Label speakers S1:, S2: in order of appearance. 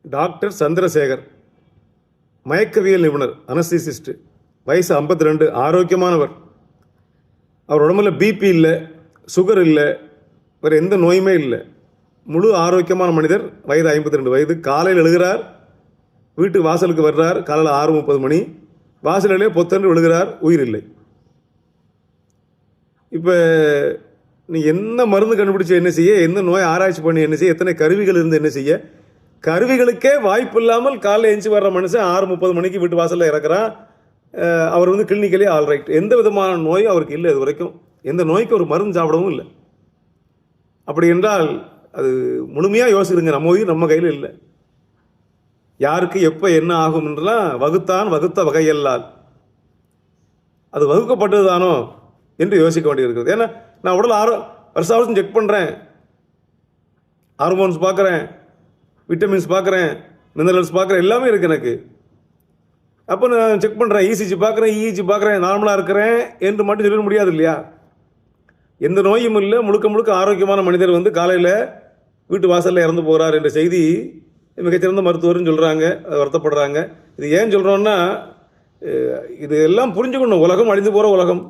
S1: Doctor Chandrasekhar, மயக்கவியல் நிபுணர், அனஸ்தீசிஸ்ட், வயசு 52, ஆரோக்கியமானவர். அவர் உடம்புல பிபி இல்லை, சுகர் இல்லை, வேறு எந்த நோயுமே இல்லை. முழு ஆரோக்கியமான மனிதர். வயது 52 வயது. காலையில் எழுகிறார், வீட்டு வாசலுக்கு வர்றார். காலையில் 6:30 மணி. வாசலிலே பொத்தன்று விழுகிறார், உயிர் இல்லை. இப்போ நீ என்ன மருந்து கண்டுபிடிச்சி என்ன செய்ய, எந்த நோய் ஆராய்ச்சி பண்ணி என்ன செய்ய, எத்தனை கருவிகள் இருந்து என்ன செய்ய, கருவிகளுக்கே வாய்ப்பு இல்லாமல் காலையில் எஞ்சி வர்ற மனுஷன் 6:30 மணிக்கு வீட்டு வாசலில் இறக்குறான். அவர் கிளினிக்கலி ஆல்ரைட், எந்த விதமான நோயும் அவருக்கு இல்லை. இது வரைக்கும் எந்த நோய்க்கு ஒரு மருந்து சாப்பிடவும் இல்லை. அப்படி என்றால் அது முழுமையாக யோசிக்கிறங்க. நம்ம உயிர் நம்ம கையில் இல்லை. யாருக்கு எப்போ என்ன ஆகும் என்றெல்லாம் வகுத்தான் வகுத்த வகையல்லால் அது வகுக்கப்பட்டது தானோ என்று யோசிக்க வேண்டியிருக்கிறது. ஏன்னா நான் உடல் வருஷம் செக் பண்ணுறேன், ஹார்மோன்ஸ் பார்க்குறேன், விட்டமின்ஸ் பார்க்குறேன், மினரல்ஸ் பார்க்குறேன், எல்லாமே இருக்குது எனக்கு. அப்போ நான் செக் பண்ணுறேன், இசிஜி பார்க்குறேன், இஇஜி பார்க்குறேன், நார்மலாக இருக்கிறேன் என்று மட்டும் சொல்ல முடியாது இல்லையா? எந்த நோயும் இல்லை, முழுக்க முழுக்க ஆரோக்கியமான மனிதர் காலையில் வீட்டு வாசலில் இறந்து போகிறார் என்ற செய்தி மிகச்சிறந்த மருத்துவர்னு சொல்கிறாங்க, வருத்தப்படுறாங்க. இது ஏன் சொல்கிறோன்னா, இது எல்லாம் புரிஞ்சுக்கணும். உலகம் அழிந்து போகிற உலகம்.